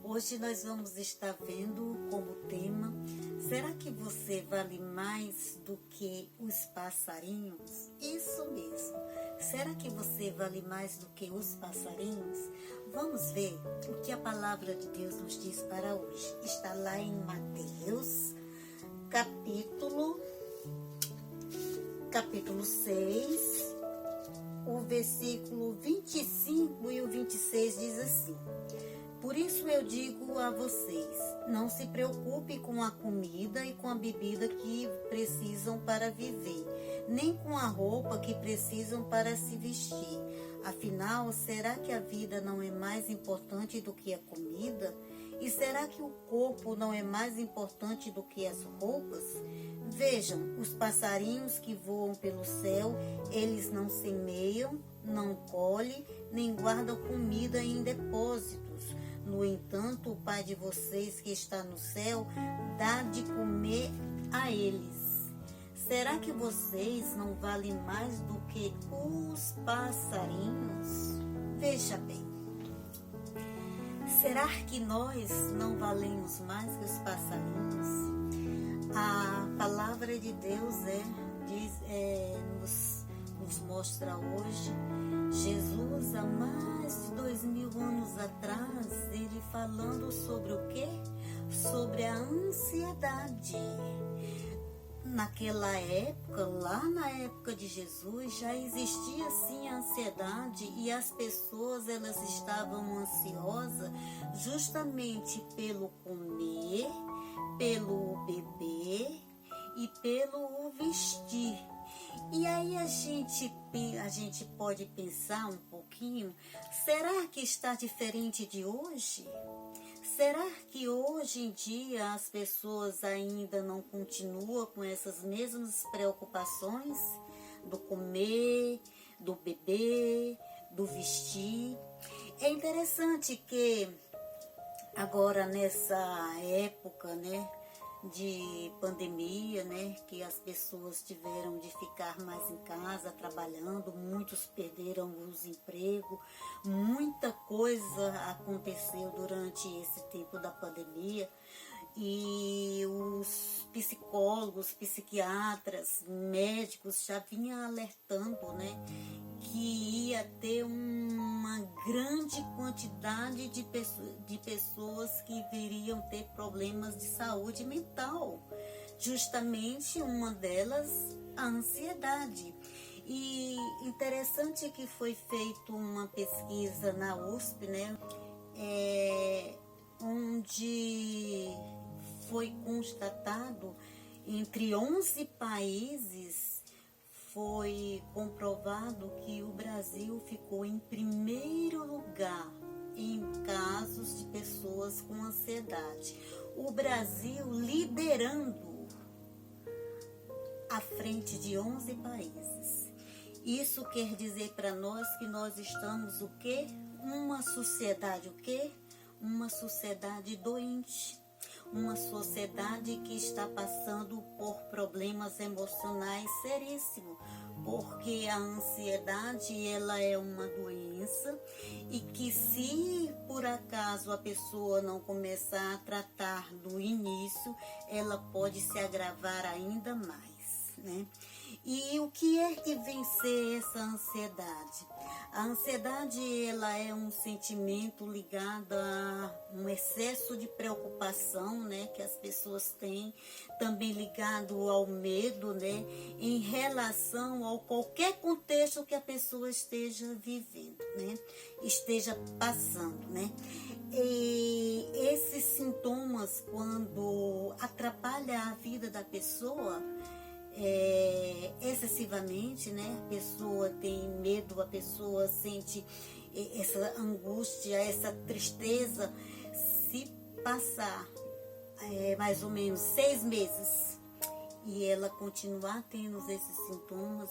Hoje nós vamos estar vendo como tema: será que você vale mais do que os passarinhos? Isso mesmo. Será que você vale mais do que os passarinhos? Vamos ver o que a palavra de Deus nos diz para hoje. Está lá em Mateus, capítulo 6, o versículo 25 e o 26 diz assim: por isso eu digo a vocês, não se preocupe com a comida e com a bebida que precisam para viver, nem com a roupa que precisam para se vestir. Afinal, será que a vida não é mais importante do que a comida? E será que o corpo não é mais importante do que as roupas? Vejam, os passarinhos que voam pelo céu, eles não semeiam, não colhem, nem guardam comida em depósitos. No entanto, o Pai de vocês que está no céu dá de comer a eles. Será que vocês não valem mais do que os passarinhos? Veja bem, será que nós não valemos mais que os passarinhos? A palavra de Deus nos mostra hoje Jesus, há mais de 2000 anos atrás, ele falando sobre o quê? Sobre a ansiedade. Naquela época, lá na época de Jesus, já existia sim a ansiedade e as pessoas elas estavam ansiosas justamente pelo comer, pelo beber e pelo vestir. E aí a gente pode pensar um pouquinho, será que está diferente de hoje? Será que hoje em dia as pessoas ainda não continuam com essas mesmas preocupações do comer, do beber, do vestir? É interessante que agora nessa época, de pandemia, que as pessoas tiveram de ficar mais em casa trabalhando, muitos perderam os empregos, muita coisa aconteceu durante esse tempo da pandemia e os psicólogos, psiquiatras, médicos já vinham alertando, que ia ter uma grande quantidade de pessoas que viriam ter problemas de saúde mental. Justamente uma delas, a ansiedade. E interessante que foi feita uma pesquisa na USP, onde foi constatado entre 11 países, foi comprovado que o Brasil ficou em primeiro lugar em casos de pessoas com ansiedade. O Brasil liderando à frente de 11 países. Isso quer dizer para nós que nós estamos o quê? Uma sociedade o quê? Uma sociedade doente. Uma sociedade que está passando por problemas emocionais seríssimos, porque a ansiedade ela é uma doença e que se por acaso a pessoa não começar a tratar do início, ela pode se agravar ainda mais, E o que é que vencer essa ansiedade? A ansiedade ela é um sentimento ligado a um excesso de preocupação, que as pessoas têm, também ligado ao medo, em relação a qualquer contexto que a pessoa esteja vivendo, esteja passando, E esses sintomas, quando atrapalham a vida da pessoa, excessivamente, a pessoa tem medo, a pessoa sente essa angústia, essa tristeza. Se passar mais ou menos 6 meses e ela continuar tendo esses sintomas,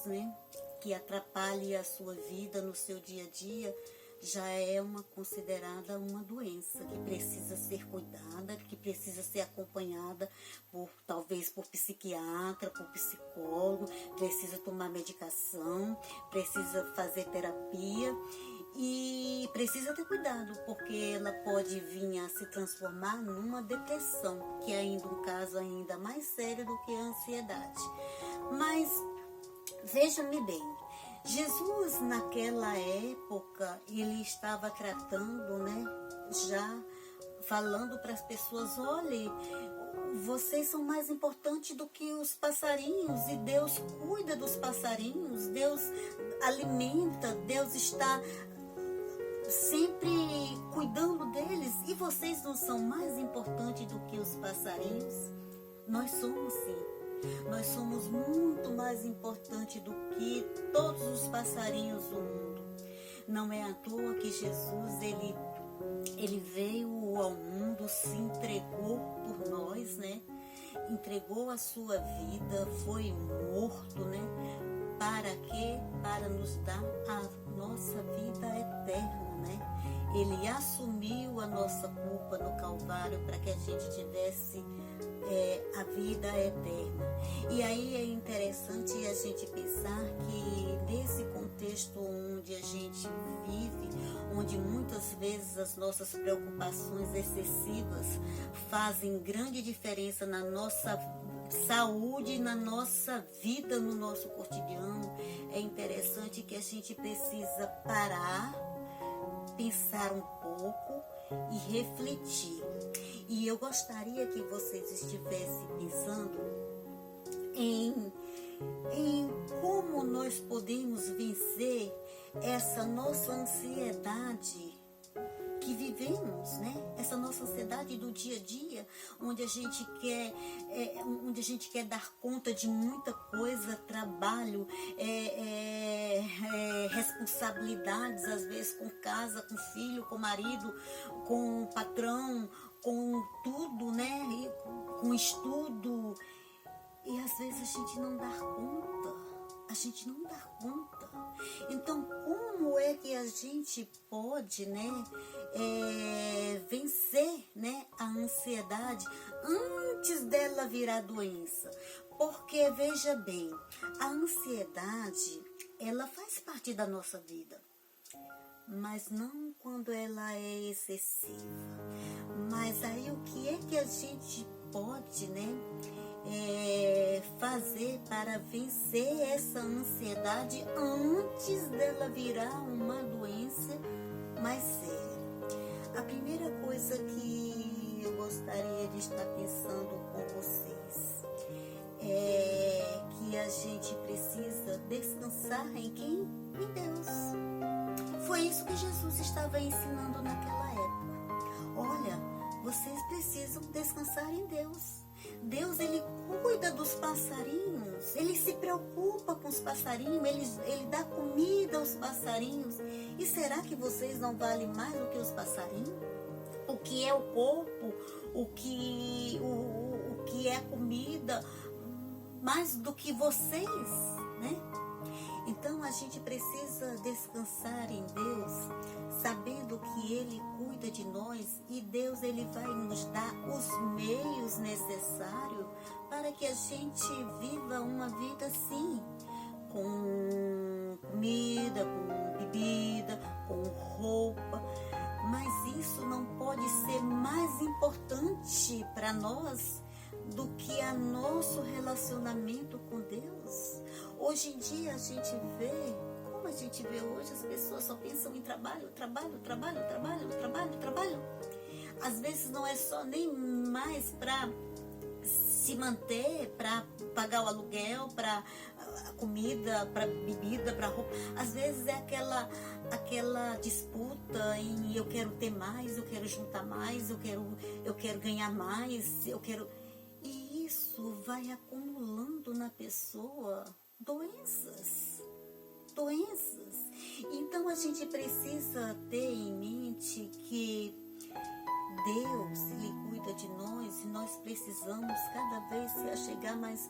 que atrapalhem a sua vida no seu dia a dia, já é considerada uma doença que precisa ser cuidada, que precisa ser acompanhada talvez por psiquiatra, por psicólogo, precisa tomar medicação, precisa fazer terapia E precisa ter cuidado, porque ela pode vir a se transformar numa depressão, que é ainda um caso ainda mais sério do que a ansiedade. Mas veja-me bem, Jesus naquela época, ele estava tratando, né, já falando para as pessoas, olhe, vocês são mais importantes do que os passarinhos, e Deus cuida dos passarinhos, Deus alimenta, Deus está sempre cuidando deles, e vocês não são mais importantes do que os passarinhos? Nós somos, sim. Nós somos muito mais importantes do que todos os passarinhos do mundo. Não é à toa que Jesus, ele veio ao mundo, se entregou por nós, né? Entregou a sua vida, foi morto, né? Para quê? Para nos dar a nossa vida eterna, né? Ele assumiu a nossa culpa no Calvário para que a gente tivesse a vida eterna. E aí é interessante a gente pensar que nesse contexto onde a gente vive, onde muitas vezes as nossas preocupações excessivas fazem grande diferença na nossa saúde, na nossa vida, no nosso cotidiano, é interessante que a gente precisa parar, pensar um pouco e refletir. E eu gostaria que vocês estivessem pensando em como nós podemos vencer essa nossa ansiedade que vivemos, né? Essa nossa ansiedade do dia a dia, onde a gente quer dar conta de muita coisa, trabalho, responsabilidades, às vezes com casa, com filho, com marido, com patrão, com tudo, né? E com estudo. E às vezes a gente não dá conta. A gente não dá conta. Então, como é que a gente pode, né, vencer, né, a ansiedade antes dela virar doença? Porque, veja bem, a ansiedade, ela faz parte da nossa vida, mas não quando ela é excessiva. Mas aí o que é que a gente pode, né, fazer para vencer essa ansiedade antes dela virar uma doença mais séria? A primeira coisa que eu gostaria de estar pensando com vocês é que a gente precisa descansar em quem? Em Deus. Foi isso que Jesus estava ensinando naquela época. Olha, vocês precisam descansar em Deus. Deus, ele cuida dos passarinhos, ele se preocupa com os passarinhos, ele dá comida aos passarinhos. E será que vocês não valem mais do que os passarinhos? O que é o corpo, o que é a comida, mais do que vocês, né? Então a gente precisa descansar em Deus, sabendo que Ele cuida de nós, e Deus, ele vai nos dar os meios necessários para que a gente viva uma vida assim, com comida, com bebida, com roupa. Mas isso não pode ser mais importante para nós do que o nosso relacionamento com Deus. Hoje em dia a gente vê, como a gente vê hoje, as pessoas só pensam em trabalho, trabalho, trabalho, trabalho, trabalho, trabalho. Às vezes não é só nem mais para se manter, para pagar o aluguel, para a comida, para bebida, para roupa. Às vezes é aquela disputa em eu quero ter mais, eu quero juntar mais, eu quero ganhar mais, E isso vai acumulando na pessoa doenças. Então a gente precisa ter em mente que Deus, ele cuida de nós, e nós precisamos cada vez se achegar mais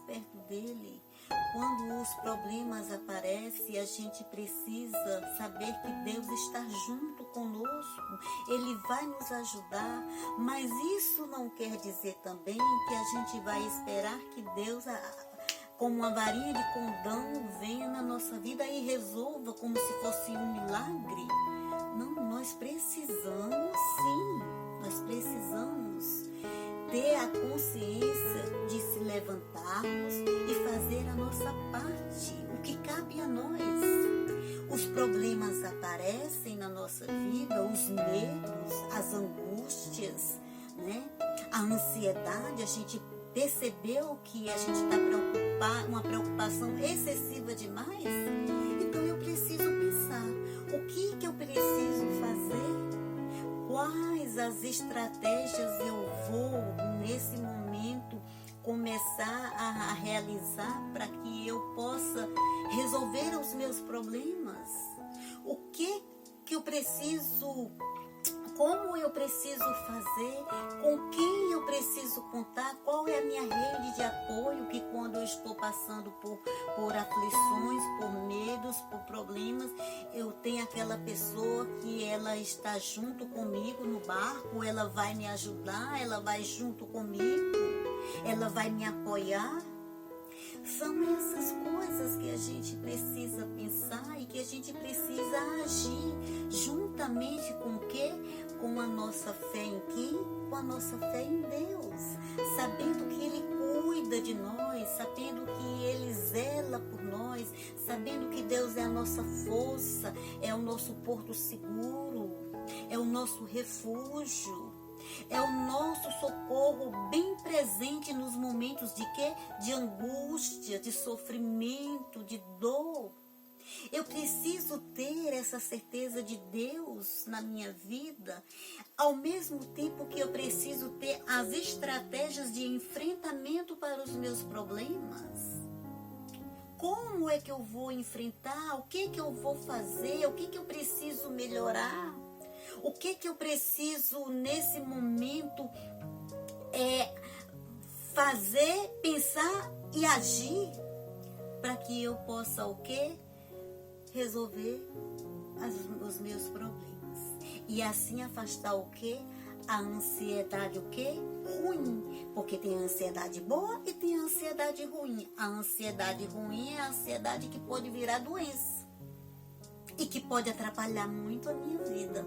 perto dele. Quando os problemas aparecem, a gente precisa saber que Deus está junto conosco, ele vai nos ajudar, mas isso não quer dizer também que a gente vai esperar que Deus como uma varinha de condão, venha na nossa vida e resolva como se fosse um milagre. Não, nós precisamos sim, nós precisamos ter a consciência de se levantarmos e fazer a nossa parte, o que cabe a nós. Os problemas aparecem na nossa vida, os medos, as angústias, né? A ansiedade, a gente percebeu que a gente está preocupado, uma preocupação excessiva demais. Então eu preciso pensar, o que eu preciso fazer? Quais as estratégias eu vou, nesse momento, começar a realizar para que eu possa resolver os meus problemas? O que eu preciso, como eu preciso fazer, com quem eu preciso contar, qual é a minha rede de apoio, que quando eu estou passando por aflições, por medos, por problemas, eu tenho aquela pessoa que ela está junto comigo no barco, ela vai me ajudar, ela vai junto comigo, ela vai me apoiar. São essas coisas que a gente precisa pensar e que a gente precisa agir juntamente com o quê? Com a nossa fé em quem? Com a nossa fé em Deus, sabendo que Ele cuida de nós, sabendo que Ele zela por nós, sabendo que Deus é a nossa força, é o nosso porto seguro, é o nosso refúgio. É o nosso socorro bem presente nos momentos de quê? De angústia, de sofrimento, de dor. Eu preciso ter essa certeza de Deus na minha vida, ao mesmo tempo que eu preciso ter as estratégias de enfrentamento para os meus problemas. Como é que eu vou enfrentar? O que eu vou fazer? O que eu preciso melhorar? O que eu preciso nesse momento fazer, pensar e agir para que eu possa o quê? Resolver os meus problemas. E assim afastar o quê? A ansiedade o quê? Ruim. Porque tem a ansiedade boa e tem a ansiedade ruim. A ansiedade ruim é a ansiedade que pode virar doença. E que pode atrapalhar muito a minha vida.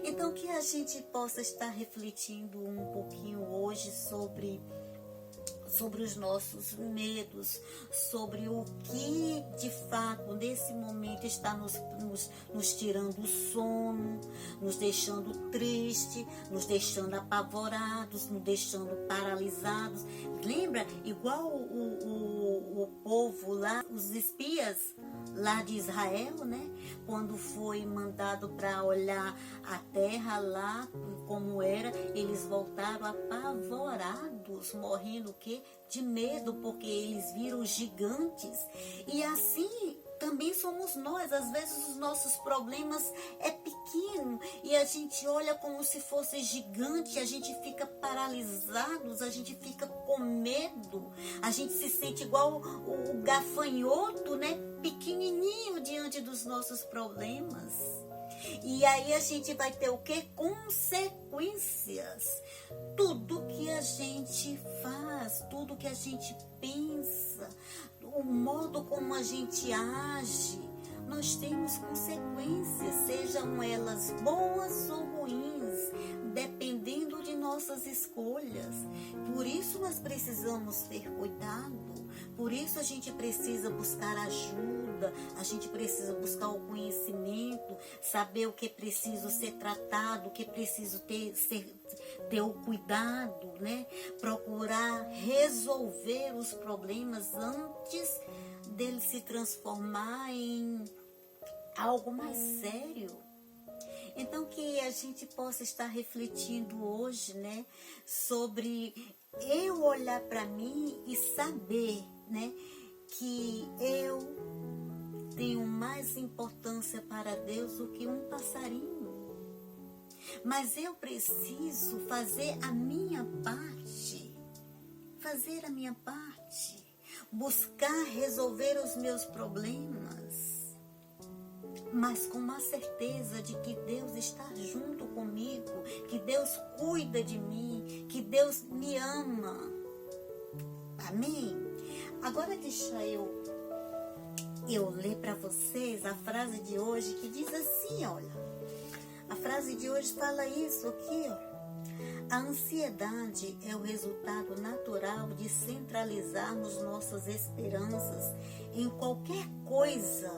Então, que a gente possa estar refletindo um pouquinho hoje sobre os nossos medos, sobre o que de fato nesse momento está nos tirando o sono, nos deixando triste, nos deixando apavorados, nos deixando paralisados. Lembra? Igual o povo lá, os espias lá de Israel, né? Quando foi mandado para olhar a terra lá como era, eles voltaram apavorados, morrendo o quê? De medo, porque eles viram os gigantes. E assim também somos nós. Às vezes os nossos problemas é pequeno e a gente olha como se fosse gigante, a gente fica paralisados, a gente fica com medo, a gente se sente igual o gafanhoto, né? Pequenininho diante dos nossos problemas. E aí a gente vai ter o quê? Consequências. Tudo que a gente faz, tudo que a gente pensa, o modo como a gente age, nós temos consequências, sejam elas boas ou ruins, dependendo de nossas escolhas. Por isso nós precisamos ter cuidado. Por isso a gente precisa buscar ajuda, a gente precisa buscar o conhecimento, saber o que é preciso ser tratado, o que é preciso ter o cuidado, né? Procurar resolver os problemas antes dele se transformar em algo mais sério. Então que a gente possa estar refletindo hoje, né, sobre eu olhar para mim e saber, né, que eu tenho mais importância para Deus do que um passarinho. Mas eu preciso fazer a minha parte, buscar resolver os meus problemas, mas com uma certeza de que Deus está junto comigo, que Deus cuida de mim, que Deus me ama. Amém? Agora deixa eu ler para vocês a frase de hoje, que diz assim, olha. A frase de hoje fala isso aqui, ó. A ansiedade é o resultado natural de centralizarmos nossas esperanças em qualquer coisa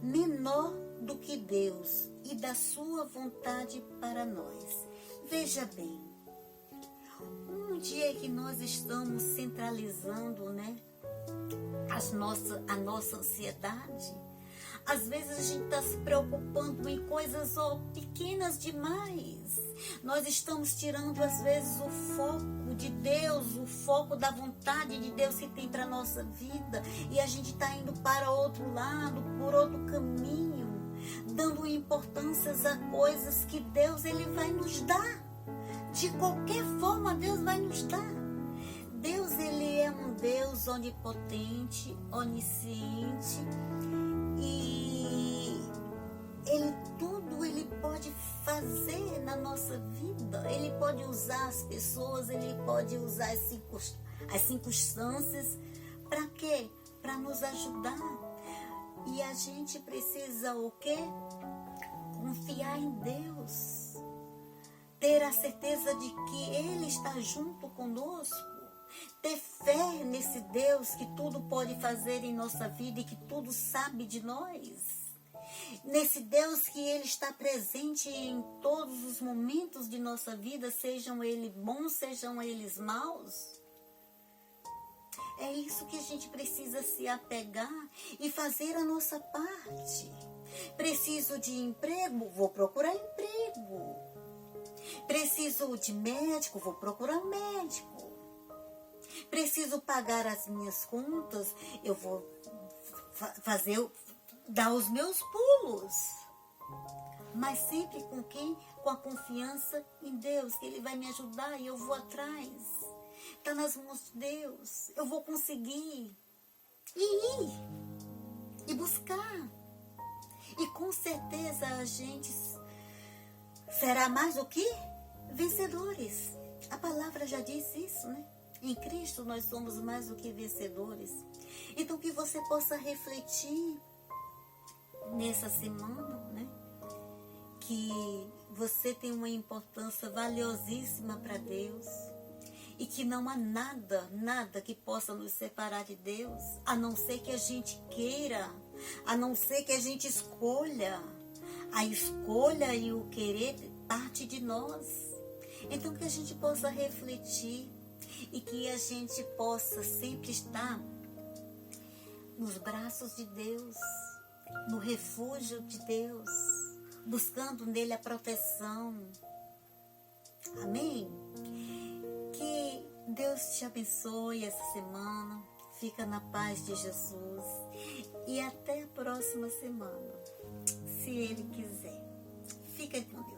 menor do que Deus e da sua vontade para nós. Veja bem, um dia que nós estamos centralizando, né, a nossa ansiedade, às vezes a gente está se preocupando em coisas pequenas demais. Nós estamos tirando, às vezes, o foco de Deus, o foco da vontade de Deus que tem para a nossa vida. E a gente está indo para outro lado, por outro caminho, dando importâncias a coisas que Deus ele vai nos dar. De qualquer forma, Deus vai nos dar. Deus, ele é um Deus onipotente, onisciente, e tudo ele pode fazer na nossa vida. Ele pode usar as pessoas, ele pode usar as circunstâncias. Para quê? Para nos ajudar. E a gente precisa o quê? Confiar em Deus. Ter a certeza de que Ele está junto conosco. Ter fé nesse Deus que tudo pode fazer em nossa vida e que tudo sabe de nós. Nesse Deus que Ele está presente em todos os momentos de nossa vida, sejam eles bons, sejam eles maus. É isso que a gente precisa se apegar e fazer a nossa parte. Preciso de emprego? Vou procurar emprego. Preciso de médico? Vou procurar médico. Preciso pagar as minhas contas? Eu vou dar os meus pulos. Mas sempre com quem? Com a confiança em Deus, que Ele vai me ajudar e eu vou atrás. Está nas mãos de Deus. Eu vou conseguir ir e buscar. E com certeza a gente será mais do que vencedores. A palavra já disse isso, né? Em Cristo nós somos mais do que vencedores. Então que você possa refletir nessa semana, né? Que você tem uma importância valiosíssima para Deus. E que não há nada que possa nos separar de Deus, a não ser que a gente queira, a não ser que a gente escolha. A escolha e o querer parte de nós. Então que a gente possa refletir e que a gente possa sempre estar nos braços de Deus, no refúgio de Deus, buscando nele a proteção. Amém? Que Deus te abençoe essa semana. Fica na paz de Jesus. E até a próxima semana, se Ele quiser. Fica com Deus.